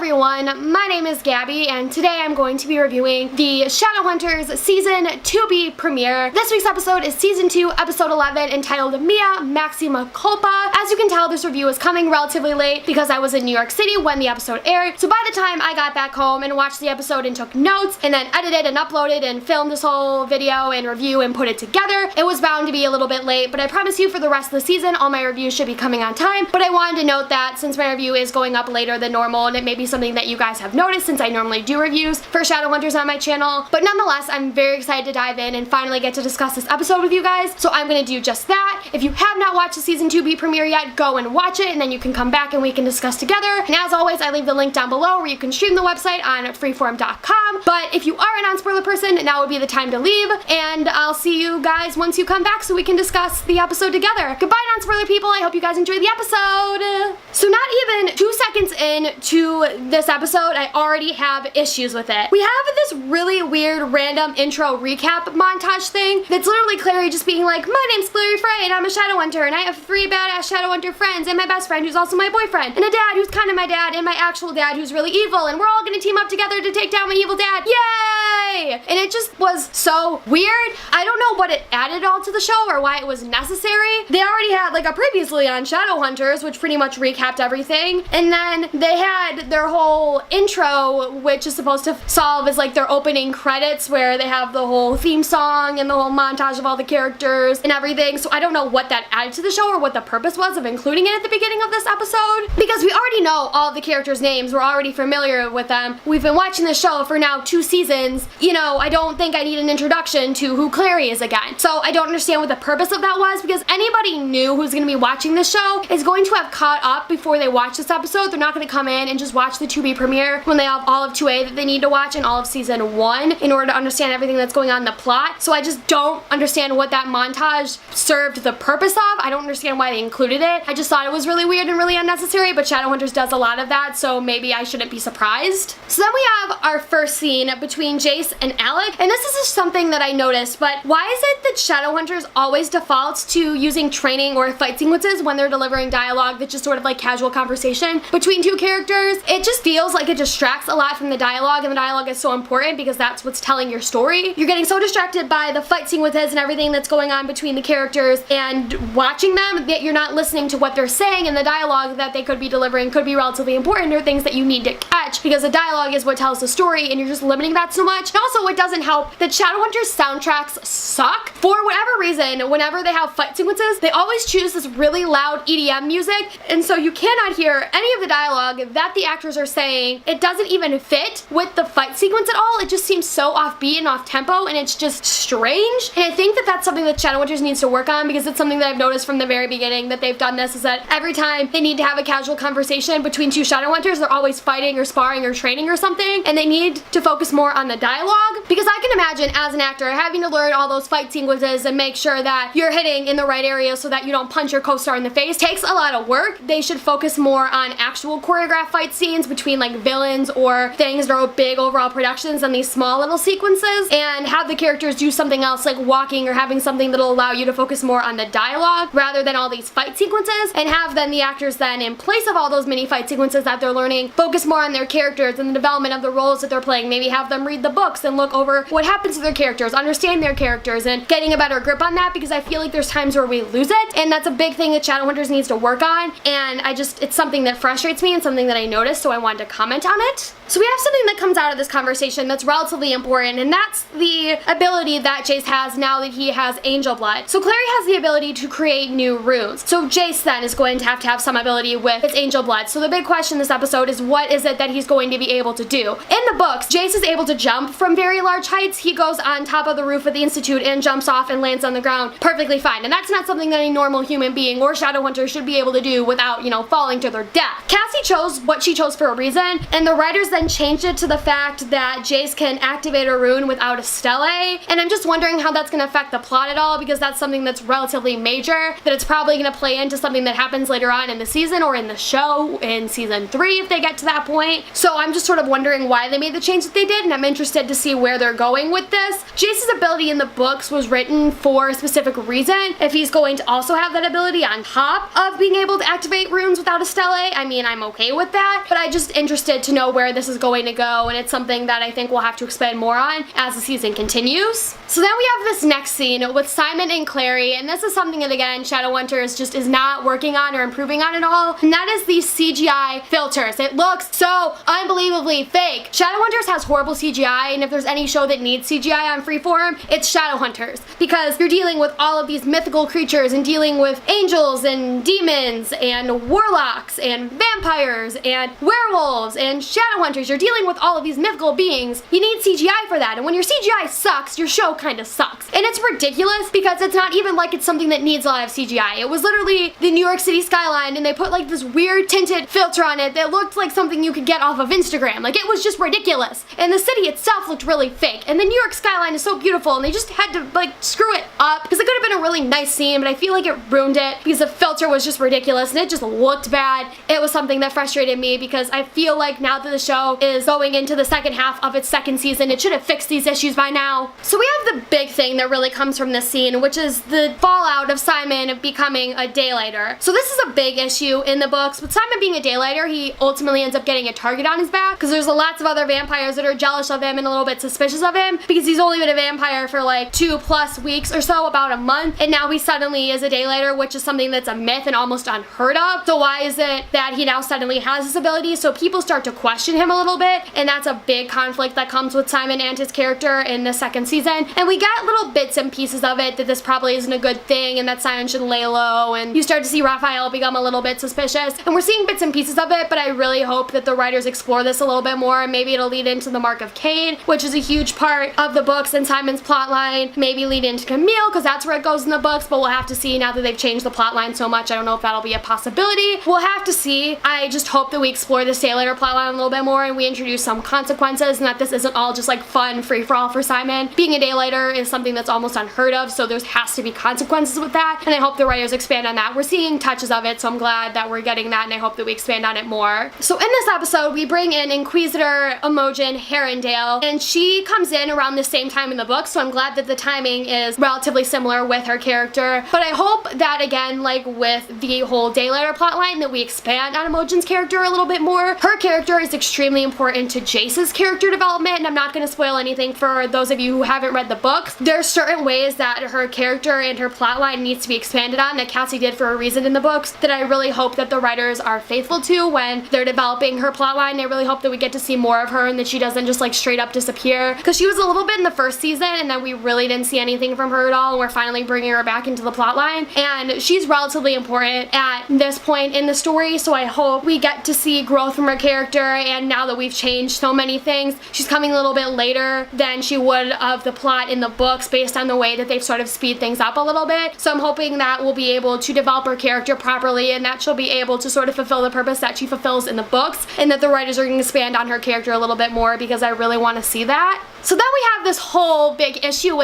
everyone, my name is Gabby and today I'm going to be reviewing the Shadowhunters Season 2B premiere. This week's episode is Season 2, Episode 11, entitled Mia Maxima Culpa. As you can tell, this review is coming relatively late because I was in New York City when the episode aired, so by the time I got back home and watched the episode and took notes and then edited and uploaded and filmed this whole video and review and put it together, it was bound to be a little bit late, but I promise you for the rest of the season all my reviews should be coming on time. But I wanted to note that since my review is going up later than normal, and it may be something that you guys have noticed since I normally do reviews for Shadowhunters on my channel, but nonetheless I'm very excited to dive in and finally get to discuss this episode with you guys, so I'm gonna do just that. If you have not watched the Season 2B premiere yet, go and watch it and then you can come back and we can discuss together. And as always, I leave the link down below where you can stream the website on freeform.com, but if you are a non-spoiler person, now would be the time to leave, and I'll see you guys once you come back so we can discuss the episode together. Goodbye non-spoiler people, I hope you guys enjoyed the episode! So not even 2 seconds into this episode, I already have issues with it. We have this really weird random intro recap montage thing that's literally Clary just being like, my name's Clary Frey and I'm a Shadowhunter and I have 3 badass Shadowhunter friends and my best friend who's also my boyfriend and a dad who's kind of my dad and my actual dad who's really evil and we're all gonna team up together to take down my evil dad. Yay! And it just was so weird. I don't know what it added all to the show or why it was necessary. They already had like a previously on Shadowhunters, which pretty much recapped everything, and then they had their whole intro, which is supposed to solve as like their opening credits where they have the whole theme song and the whole montage of all the characters and everything. So I don't know what that added to the show or what the purpose was of including it at the beginning of this episode, because we already know all of the characters' names, we're already familiar with them. We've been watching this show for now 2 seasons. You know, I don't think I need an introduction to who Clary is again. So I don't understand what the purpose of that was, because anybody new who's gonna be watching this show is going to have caught up before they watch this episode. They're not gonna come in and just watch the 2B premiere when they have all of 2A that they need to watch and all of Season 1 in order to understand everything that's going on in the plot. So I just don't understand what that montage served the purpose of. I don't understand why they included it. I just thought it was really weird and really unnecessary, but Shadowhunters does a lot of that, so maybe I shouldn't be surprised. So then we have our first scene between Jace and Alec, and this is just something that I noticed, but why is it that Shadowhunters always defaults to using training or fight sequences when they're delivering dialogue that's just sort of like casual conversation between 2 characters? It just feels like it distracts a lot from the dialogue, and the dialogue is so important because that's what's telling your story. You're getting so distracted by the fight sequences and everything that's going on between the characters and watching them that you're not listening to what they're saying, and the dialogue that they could be delivering could be relatively important or things that you need to catch, because the dialogue is what tells the story and you're just limiting that so much. And also it doesn't help that Shadowhunters soundtracks suck. For whatever reason, whenever they have fight sequences, they always choose this really loud EDM music, and so you cannot hear any of the dialogue that the actors are saying. It doesn't even fit with the fight sequence at all. It just seems so offbeat and off tempo, and it's just strange. And I think that that's something that Shadowhunters needs to work on, because it's something that I've noticed from the very beginning that they've done this, is that every time they need to have a casual conversation between 2 Shadowhunters, they're always fighting or sparring or training or something, and they need to focus more on the dialogue, because I can imagine as an actor having to learn all those fight sequences and make sure that you're hitting in the right area so that you don't punch your co-star in the face takes a lot of work. They should focus more on actual choreographed fight scenes between like villains or things that are big overall productions than these small little sequences, and have the characters do something else like walking or having something that'll allow you to focus more on the dialogue rather than all these fight sequences, and have then the actors then, in place of all those mini fight sequences that they're learning, focus more on their characters and the development of the roles that they're playing. Maybe have them read the books and look over what happens to their characters, understand their characters, and getting a better grip on that, because I feel like there's times where we lose it, and that's a big thing that Shadowhunters needs to work on, and it's something that frustrates me and something that I noticed, so I wanted to comment on it. So we have something that comes out of this conversation that's relatively important, and that's the ability that Jace has now that he has angel blood. So Clary has the ability to create new runes. So Jace then is going to have some ability with his angel blood. So the big question this episode is, what is it that he's going to be able to do? In the books, Jace is able to jump from very large heights. He goes on top of the roof of the Institute and jumps off and lands on the ground perfectly fine. And that's not something that a normal human being or Shadowhunter should be able to do without, you know, falling to their death. Cassie chose what she chose for a reason, and the writers then changed it to the fact that Jace can activate a rune without a stele, and I'm just wondering how that's going to affect the plot at all, because that's something that's relatively major, that it's probably going to play into something that happens later on in the season or in the show in Season 3 if they get to that point. So I'm just sort of wondering why they made the change that they did, and I'm interested to see where they're going with this. Jace's ability in the books was written for a specific reason. If he's going to also have that ability on top of being able to activate runes without a stele, I mean, I'm okay with that, but I just interested to know where this is going to go, and it's something that I think we'll have to expand more on as the season continues. So then we have this next scene with Simon and Clary, and this is something that, again, Shadowhunters just is not working on or improving on at all, and that is these CGI filters. It looks so unbelievably fake. Shadowhunters has horrible CGI, and if there's any show that needs CGI on Freeform, it's Shadowhunters, because you're dealing with all of these mythical creatures and dealing with angels and demons and warlocks and vampires and werewolves and Shadowhunters. You're dealing with all of these mythical beings. You need CGI for that, and when your CGI sucks, your show kind of sucks. And it's ridiculous because it's not even like it's something that needs a lot of CGI. It was literally the New York City skyline, and they put like this weird tinted filter on it that looked like something you could get off of Instagram. Like, it was just ridiculous. And the city itself looked really fake. And the New York skyline is so beautiful, and they just had to like screw it up because it could have been a really nice scene, but I feel like it ruined it because the filter was just ridiculous and it just looked bad. It was something that frustrated me because I feel like now that the show is going into the second half of its second season, it should have fixed these issues by now. So we have the big thing that really comes from this scene, which is the fallout of Simon becoming a daylighter. So this is a big issue in the books. With Simon being a daylighter, he ultimately ends up getting a target on his back because there's lots of other vampires that are jealous of him and a little bit suspicious of him because he's only been a vampire for like 2+ weeks or so, about a month, and now he suddenly is a daylighter, which is something that's a myth and almost unheard of. So why is it that he now suddenly has this ability? So people start to question him a little bit, and that's a big conflict that comes with Simon and his character in the second season. And we got little bits and pieces of it that this probably isn't a good thing and that Simon should lay low, and you start to see Raphael become a little bit suspicious, and we're seeing bits and pieces of it, but I really hope that the writers explore this a little bit more, and maybe it'll lead into the Mark of Cain, which is a huge part of the books and Simon's plotline. Maybe lead into Camille, because that's where it goes in the books, but we'll have to see now that they've changed the plotline so much. I don't know if that'll be a possibility. We'll have to see. I just hope that we explore the Daylighter plotline a little bit more and we introduce some consequences, and that this isn't all just like fun free-for-all for Simon. Being a Daylighter is something that's almost unheard of, so there has to be consequences with that, and I hope the writers expand on that. We're seeing touches of it, so I'm glad that we're getting that, and I hope that we expand on it more. So in this episode, we bring in Inquisitor Imogen Herondale, and she comes in around the same time in the book, so I'm glad that the timing is relatively similar with her character. But I hope that, again, like with the whole Daylighter plotline, that we expand on Imogen's character a little bit more. Her character is extremely important to Jace's character development, and I'm not going to spoil anything for those of you who haven't read the books. There's certain ways that her character and her plotline needs to be expanded on that Cassie did for a reason in the books that I really hope that the writers are faithful to when they're developing her plotline. I really hope that we get to see more of her and that she doesn't just like straight up disappear, because she was a little bit in the first season and then we really didn't see anything from her at all, and we're finally bringing her back into the plotline, and she's relatively important at this point in the story, so I hope we get to see growth from her character. And now that we've changed so many things, she's coming a little bit later than she would of the plot in the books based on the way that they've sort of speed things up a little bit. So I'm hoping that we'll be able to develop her character properly and that she'll be able to sort of fulfill the purpose that she fulfills in the books, and that the writers are going to expand on her character a little bit more, because I really want to see that. So then we have this whole big issue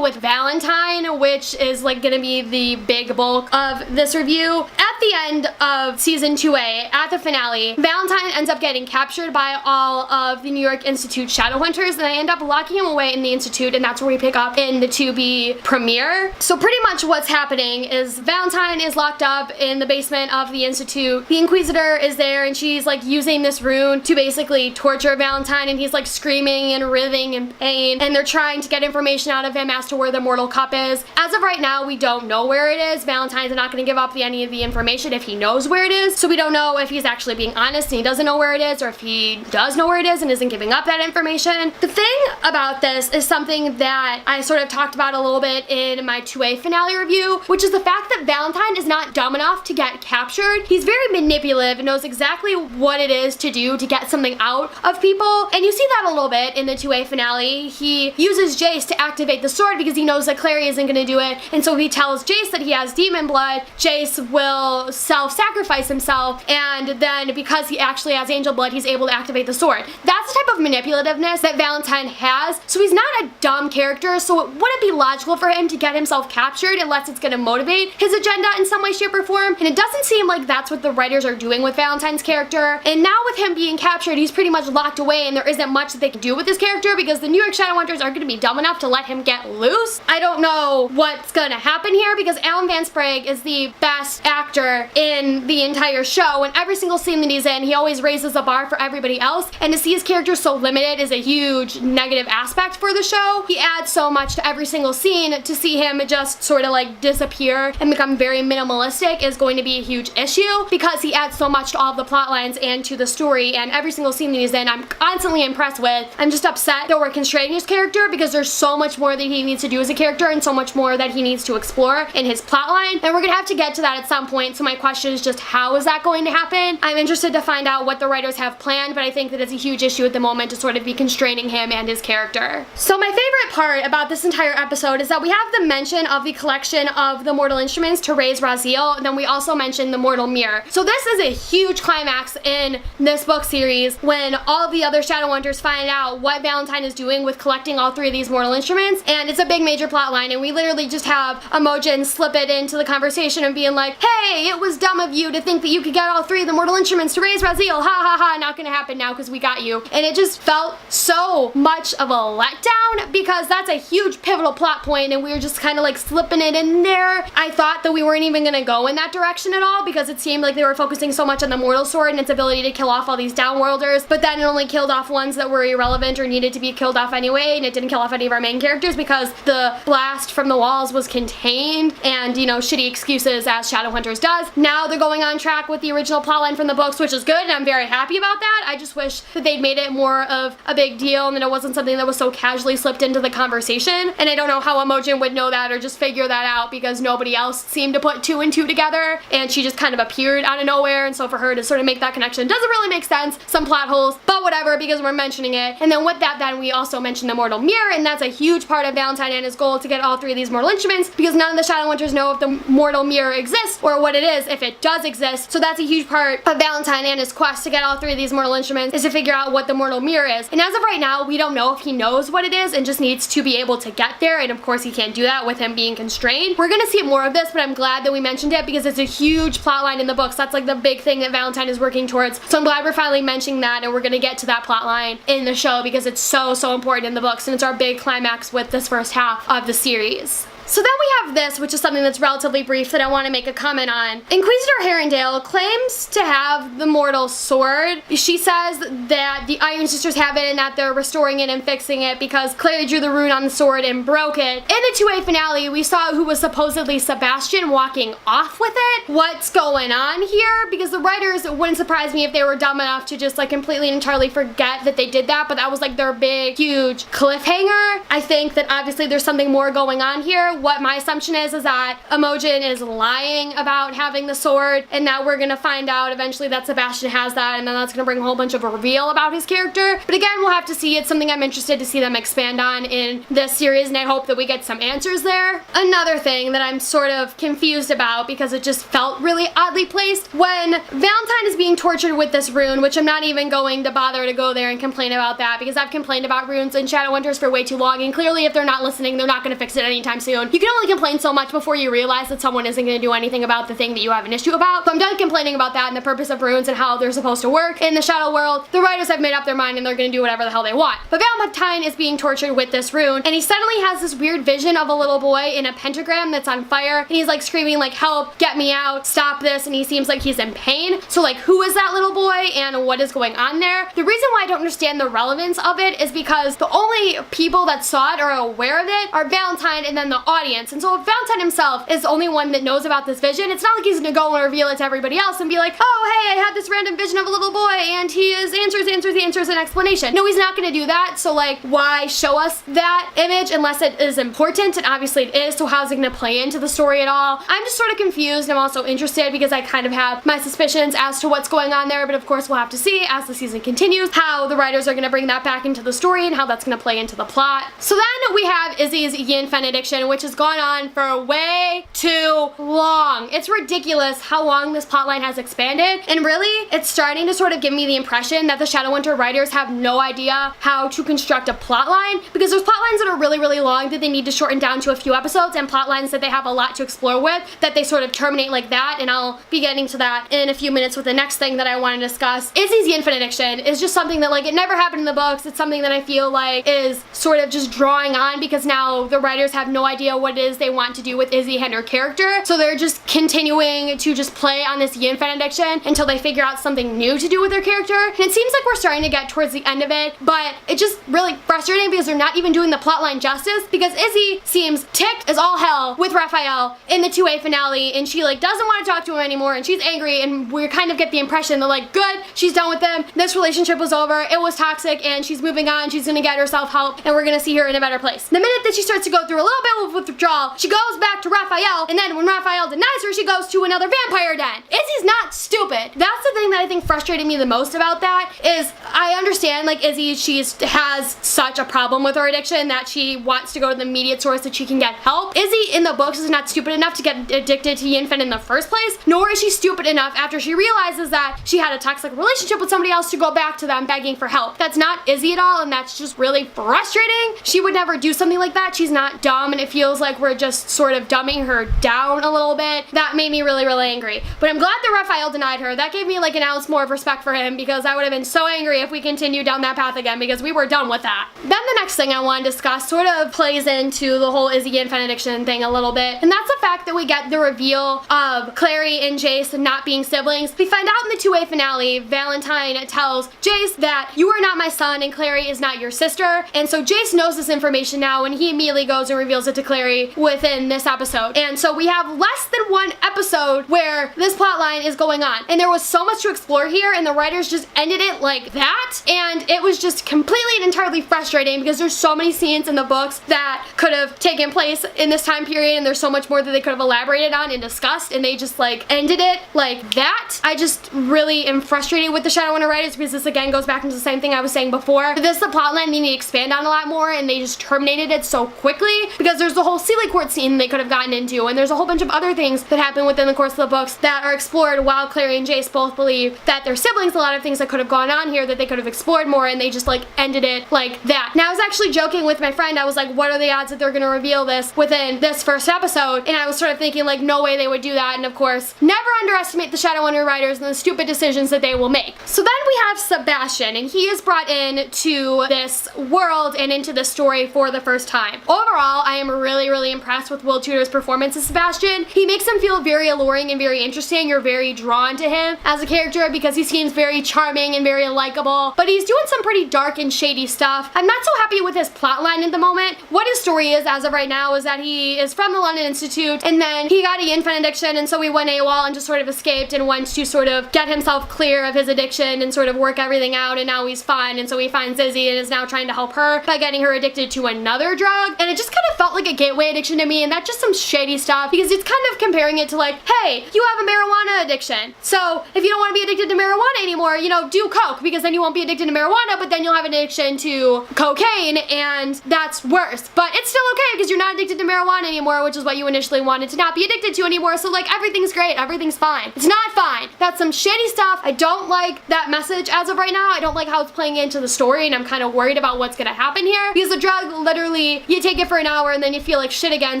with Valentine, which is like gonna be the big bulk of this review. At the end of season 2A, at the finale, Valentine ends up getting captured by all of the New York Institute Shadowhunters, and they end up locking him away in the Institute, and that's where we pick up in the 2B premiere. So pretty much what's happening is Valentine is locked up in the basement of the Institute. The Inquisitor is there, and she's like using this rune to basically torture Valentine, and he's like screaming and writhing in pain, and they're trying to get information out of him as to where the mortal cup is. As of right now, we don't know where it is. Valentine's not going to give up any of the information if he knows where it is, so we don't know if he's actually being honest and he doesn't know where it is, or if he does know where it is and isn't giving up that information. The thing about this is something that I sort of talked about a little bit in my 2A finale review, which is the fact that Valentine is not dumb enough to get captured. He's very manipulative and knows exactly what it is to do to get something out of people, and you see that a little bit in the 2A finale. He uses Jace to activate the sword because he knows that Clary isn't going to do it, and so he tells Jace that he has demon blood. Jace will self-sacrifice himself, and then because he actually has angel blood, he's able to activate the sword. That's the type of manipulativeness that Valentine has, so he's not a dumb character, so it wouldn't be logical for him to get himself captured unless it's going to motivate his agenda in some way, shape, or form, and it doesn't seem like that's what the writers are doing with Valentine's character. And now with him being captured, he's pretty much locked away, and there isn't much that they can do with this character because the New York Shadowhunters are going to be dumb enough to let him get loose. I don't know what's going to happen here because Alan Van Sprague is the best actor in the entire show, and every single scene that he's in, he always raises the bar for everybody else, and to see his character so limited is a huge negative aspect for the show. He adds so much to every single scene. To see him just sort of like disappear and become very minimalistic is going to be a huge issue because he adds so much to all of the plot lines and to the story, and every single scene that he's in I'm constantly impressed with. I'm just upset that we're constraining his character because there's so much more that he needs to do as a character and so much more that he needs to explore in his plotline, and we're gonna have to get to that at some point. So my question is just, how is that going to happen? I'm interested to find out what the writers have planned, but I think that it's a huge issue at the moment to sort of be constraining him and his character. So my favorite part about this entire episode is that we have the mention of the collection of the mortal instruments to raise Raziel, and then we also mention the mortal mirror. So this is a huge climax in this book series when all of the other Shadowhunters find out what Valentine is doing with collecting all three of these mortal instruments, and it's a big major plot line, and we literally just have Imogen slip it into the conversation and being like, hey, it was dumb of you to think that you could get all three of the mortal instruments to raise Raziel, ha ha ha, not gonna happen now because we got you. And it just felt so much of a letdown because that's a huge pivotal plot point and we were just kind of like slipping it in there. I thought that we weren't even gonna go in that direction at all because it seemed like they were focusing so much on the mortal sword and its ability to kill off all these downworlders, but then it only killed off ones that were irrelevant or needed to be killed off anyway, and it didn't kill off any of our main characters because the blast from the walls was contained and, you know, shitty excuses as Shadowhunters does. Now they're going on track with the original plotline from the books, which is good, and I'm very happy about that. I just wish that they'd made it more of a big deal and that it wasn't something that was so casually slipped into the conversation, and I don't know how Imogen would know that or just figure that out because nobody else seemed to put two and two together, and she just kind of appeared out of nowhere, and so for her to sort of make that connection doesn't really make sense. Some plot holes, but whatever, because we're mentioning it. And then with that, then we also mentioned the mortal mirror, and that's a huge part of Valentine and his goal to get all three of these mortal instruments because none of the Shadowhunters know if the mortal mirror exists or what it is, if it does exist. So that's a huge part of Valentine and his quest to get all three of these mortal instruments, is to figure out what the mortal mirror is. And as of right now, we don't know if he knows what it is and just needs to be able to get there, and of course he can't do that with him being constrained. We're gonna see more of this, but I'm glad that we mentioned it because it's a huge plot line in the books. That's like the big thing that Valentine is working towards. So I'm glad we're finally mentioning that, and we're gonna get to that plot line in the show because it's so important in the books, and it's our big climax with this first half of the series. So then we have this, which is something that's relatively brief that I want to make a comment on. Inquisitor Herondale claims to have the mortal sword. She says that the Iron Sisters have it and that they're restoring it and fixing it because Clary drew the rune on the sword and broke it. In the 2A finale, we saw who was supposedly Sebastian walking off with it. What's going on here? Because the writers, it wouldn't surprise me if they were dumb enough to just like completely and entirely forget that they did that, but that was like their big, huge cliffhanger. I think that obviously there's something more going on here. What my assumption is that Imogen is lying about having the sword, and that we're gonna find out eventually that Sebastian has that, and then that's gonna bring a whole bunch of reveal about his character. But again, we'll have to see. It's something I'm interested to see them expand on in this series, and I hope that we get some answers there. Another thing that I'm sort of confused about because it just felt really oddly placed, when Valentine is being tortured with this rune, which I'm not even going to bother to go there and complain about that because I've complained about runes in Shadowhunters for way too long, and clearly if they're not listening, they're not gonna fix it anytime soon. You can only complain so much before you realize that someone isn't going to do anything about the thing that you have an issue about. So I'm done complaining about that and the purpose of runes and how they're supposed to work in the shadow world. The writers have made up their mind and they're going to do whatever the hell they want. But Valentine is being tortured with this rune, and he suddenly has this weird vision of a little boy in a pentagram that's on fire, and he's like screaming like, help, get me out, stop this, and he seems like he's in pain. So like, who is that little boy and what is going on there? The reason why I don't understand the relevance of it is because the only people that saw it or are aware of it are Valentine and then the audience. And so if Valentine himself is the only one that knows about this vision, it's not like he's gonna go and reveal it to everybody else and be like, oh hey, I had this random vision of a little boy and he is answers an explanation. No, he's not gonna do that. So like, why show us that image unless it is important? And obviously it is, so how's it gonna play into the story at all? I'm just sort of confused. I'm also interested because I kind of have my suspicions as to what's going on there, but of course we'll have to see as the season continues how the writers are gonna bring that back into the story and how that's gonna play into the plot. So then we have Izzy's yin benediction, which has gone on for way too long. It's ridiculous how long this plotline has expanded, and really it's starting to sort of give me the impression that the Shadowhunter writers have no idea how to construct a plotline, because there's plotlines that are really long that they need to shorten down to a few episodes, and plotlines that they have a lot to explore with that they sort of terminate like that, and I'll be getting to that in a few minutes with the next thing that I want to discuss. Izzy's yin benediction is just something that like it never happened in the books. It's something that I feel like is sort of just drawing on because now the writers have no idea idea what it is they want to do with Izzy and her character. So they're just continuing to just play on this yin fan addiction until they figure out something new to do with their character. And it seems like we're starting to get towards the end of it, but it's just really frustrating because they're not even doing the plotline justice, because Izzy seems ticked as all hell with Raphael in the 2A finale, and she like doesn't want to talk to him anymore, and she's angry, and we kind of get the impression that like, good, she's done with them, this relationship was over, it was toxic, and she's moving on, she's gonna get herself help, and we're gonna see her in a better place. The minute that she starts to go through a little bit of withdrawal, she goes back to Raphael, and then when Raphael denies her, she goes to another vampire den. Izzy's not stupid. That's the thing that I think frustrated me the most about that, is I understand like Izzy, she has such a problem with her addiction that she wants to go to the immediate source that she can get help. Izzy in the books is not stupid enough to get addicted to yin fan in the first place, nor is she stupid enough after she realizes that she had a toxic relationship with somebody else to go back to them begging for help. That's not Izzy at all, and that's just really frustrating. She would never do something like that. She's not dumb, and it feels like we're just sort of dumbing her down a little bit. That made me really, really angry. But I'm glad that Raphael denied her. That gave me like an ounce more of respect for him, because I would have been so angry if we continued down that path again, because we were done with that. Then the next thing I want to discuss sort of plays into the whole Izzy and fan addiction thing a little bit, and that's the fact that we get the reveal of Clary and Jace not being siblings. We find out in the 2A finale, Valentine tells Jace that you are not my son and Clary is not your sister, and so Jace knows this information now, and he immediately goes and reveals it to Clary within this episode. And so we have less than one episode where this plotline is going on, and there was so much to explore here, and the writers just ended it like that, and it was just completely and entirely frustrating, because there's so many scenes in the books that could have taken place in this time period, and there's so much more that they could have elaborated on and discussed, and they just like ended it like that. I just really am frustrated with the Shadowhunter writers, because this again goes back into the same thing I was saying before. This is the plotline they need to expand on a lot more, and they just terminated it so quickly, because there's the whole Sealy Court scene they could have gotten into, and there's a whole bunch of other things that happen within the course of the books that are explored while Clary and Jace both believe that they're siblings. A lot of things that could have gone on here that they could have explored more, and they just like ended it like that. Now I was actually joking with my friend, I was like, what are the odds that they're gonna reveal this within this first episode? And I was sort of thinking like, no way they would do that, and of course, never underestimate the Shadowhunter writers and the stupid decisions that they will make. So then we have Sebastian, and he is brought in to this world and into the story for the first time. Overall, I am really, really impressed with Will Tudor's performance as Sebastian. He makes him feel very alluring and very interesting. You're very drawn to him as a character because he seems very charming and very likable, but he's doing some pretty dark and shady stuff. I'm not so happy with his plotline at the moment. What his story is as of right now is that he is from the London Institute, and then he got a yin fan addiction, and so he went AWOL and just sort of escaped and went to sort of get himself clear of his addiction and sort of work everything out, and now he's fine, and so he finds Izzy and is now trying to help her by getting her addicted to another drug, and it just kind of felt like a gateway addiction to me, and that's just some shady stuff, because it's kind of comparing it to like, hey, you have a marijuana addiction, so if you don't want to be addicted to marijuana anymore, you know, do coke, because then you won't be addicted to marijuana, but then you'll have an addiction to cocaine, and that's worse. But it's still okay because you're not addicted to marijuana anymore, which is what you initially wanted to not be addicted to anymore, so like everything's great, everything's fine. It's not fine. That's some shady stuff. I don't like that message as of right now. I don't like how it's playing into the story, and I'm kind of worried about what's gonna happen here, because the drug, literally, you take it for an hour and then you feel like shit again,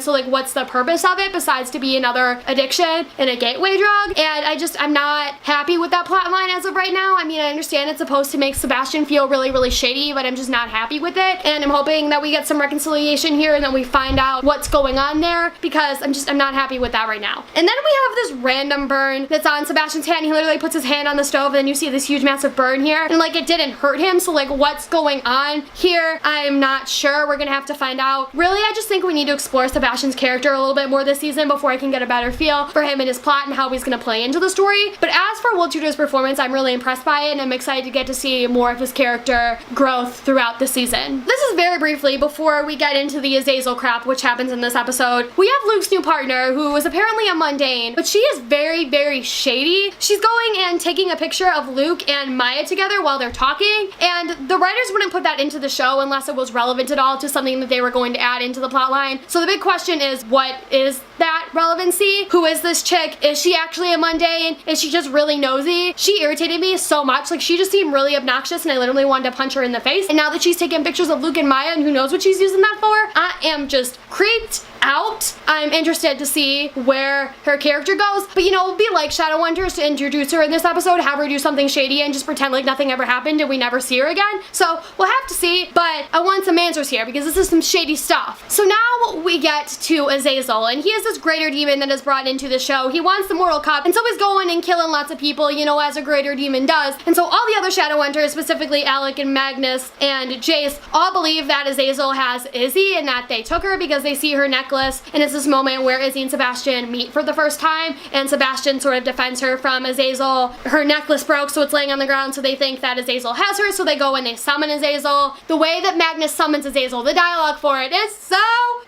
so like what's the purpose of it besides to be another addiction and a gateway drug? And I'm not happy with that plot line as of right now. I mean, I understand it's supposed to make Sebastian feel really, really shady, but I'm just not happy with it, and I'm hoping that we get some reconciliation here and that we find out what's going on there, because I'm not happy with that right now. And then we have this random burn that's on Sebastian's hand. He literally puts his hand on the stove, and then you see this huge massive burn here, and like it didn't hurt him, so like what's going on here? I'm not sure. We're gonna have to find out. Really, I just think we need to explore Sebastian's character a little bit more this season before I can get a better feel for him and his plot and how he's gonna play into the story. But as for Will Tudor's performance, I'm really impressed by it, and I'm excited to get to see more of his character growth throughout the season. This is very briefly before we get into the Azazel crap, which happens in this episode. We have Luke's new partner, who is apparently a mundane, but she is very, very shady. She's going and taking a picture of Luke and Maya together while they're talking, and the writers wouldn't put that into the show unless it was relevant at all to something that they were going to add into the plotline. So the big question is, what is that relevancy? Who is this chick? Is she actually a mundane? Is she just really nosy? She irritated me so much. Like, she just seemed really obnoxious, and I literally wanted to punch her in the face. And now that she's taking pictures of Luke and Maya, and who knows what she's using that for, I am just creeped out. I'm interested to see where her character goes, but you know, it would be like Shadowhunters to introduce her in this episode, have her do something shady and just pretend like nothing ever happened and we never see her again. So we'll have to see, but I want some answers here because this is some shady stuff. So now now we get to Azazel, and he is this greater demon that is brought into the show. He wants the Mortal Cup, and so he's going and killing lots of people, you know, as a greater demon does. And so all the other Shadowhunters, specifically Alec and Magnus and Jace, all believe that Azazel has Izzy and that they took her because they see her necklace, and it's this moment where Izzy and Sebastian meet for the first time, and Sebastian sort of defends her from Azazel. Her necklace broke, so it's laying on the ground, so they think that Azazel has her, so they go and they summon Azazel. The way that Magnus summons Azazel, the dialogue for it is so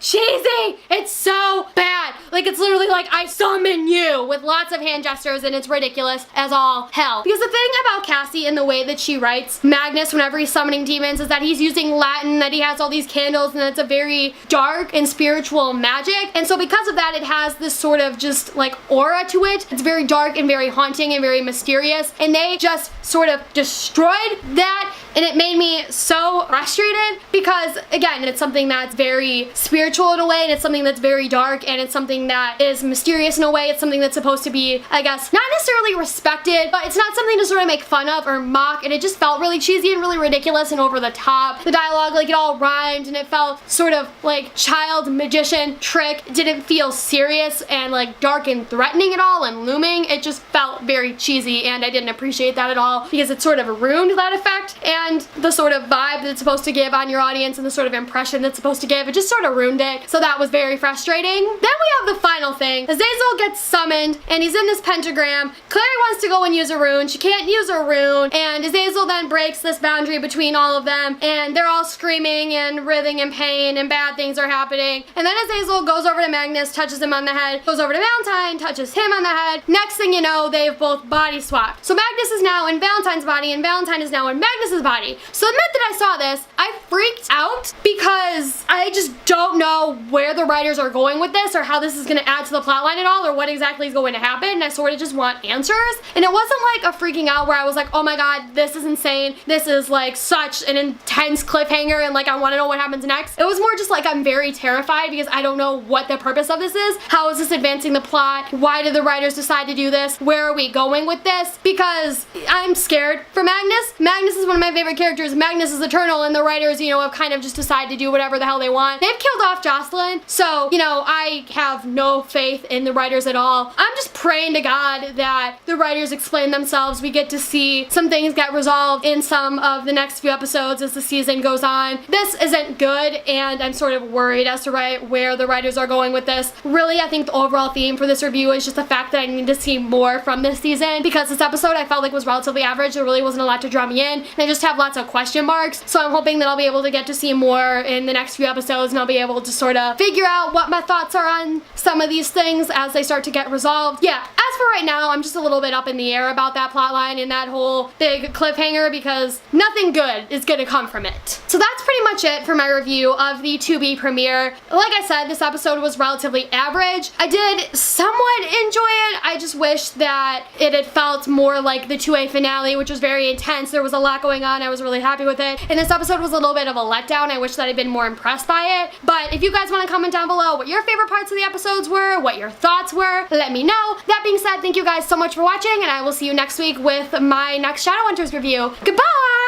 cheesy. It's so bad. Like, it's literally like, I summon you, with lots of hand gestures, and it's ridiculous as all hell. Because the thing about Cassie and the way that she writes Magnus whenever he's summoning demons is that he's using Latin, that he has all these candles, and it's a very dark and spiritual magic. And so because of that, it has this sort of just like aura to it. It's very dark and very haunting and very mysterious. And they just sort of destroyed that, and it made me so frustrated because, again, it's something that's very spiritual in a way, and it's something that's very dark, and it's something that is mysterious in a way. It's something that's supposed to be, I guess, not necessarily respected, but it's not something to sort of make fun of or mock, and it just felt really cheesy and really ridiculous and over the top. The dialogue, like, it all rhymed, and it felt sort of like child magician trick. It didn't feel serious and like dark and threatening at all and looming. It just felt very cheesy, and I didn't appreciate that at all because it sort of ruined that effect, and the sort of vibe that it's supposed to give on your audience and the sort of impression that's supposed to give, it just sort of ruined it. So that was very frustrating. Then we have the final thing. Azazel gets summoned, and he's in this pentagram. Clary wants to go and use a rune. She can't use a rune, and Azazel then breaks this boundary between all of them, and they're all screaming and writhing in pain, and bad things are happening. And then Azazel goes over to Magnus, touches him on the head, goes over to Valentine, touches him on the head. Next thing you know, they've both body swapped. So Magnus is now in Valentine's body, and Valentine is now in Magnus's body. So the minute that I saw this, I freaked out because I just don't know where the writers are going with this, or how this is going to add to the plotline at all, or what exactly is going to happen, and I sort of just want answers. And it wasn't like a freaking out where I was like, oh my god, this is insane, this is like such an intense cliffhanger, and like I want to know what happens next. It was more just like I'm very terrified because I don't know what the purpose of this is. How is this advancing the plot? Why did the writers decide to do this? Where are we going with this? Because I'm scared for Magnus. Magnus is one of my favorite characters. Magnus is eternal, and the writers, you know, have kind of just decided to do whatever the hell they want. They've killed off Jocelyn, so, you know, I have no faith in the writers at all. I'm just praying to God that the writers explain themselves. We get to see some things get resolved in some of the next few episodes as the season goes on. This isn't good, and I'm sort of worried as to where the writers are going with this. Really, I think the overall theme for this review is just the fact that I need to see more from this season, because this episode I felt like was relatively average. There really wasn't a lot to draw me in, and I just have lots of question marks. So I'm hoping that I'll be able to get to see more in the next few episodes, and I'll be able to sort of figure out what my thoughts are on some of these things as they start to get resolved. Yeah, as for right now, I'm just a little bit up in the air about that plotline and that whole big cliffhanger because nothing good is gonna come from it. So that's pretty much it for my review of the to-be premiere. Like I said, this episode was relatively average. I did somewhat enjoy it. I just wish that it had felt more like the 2A finale, which was very intense. There was a lot going on. I was really happy with it. And this episode was a little bit of a letdown. I wish that I'd been more impressed by it. But if you guys want to comment down below what your favorite parts of the episodes were, what your thoughts were, let me know. That being said, thank you guys so much for watching, and I will see you next week with my next Shadowhunters review. Goodbye!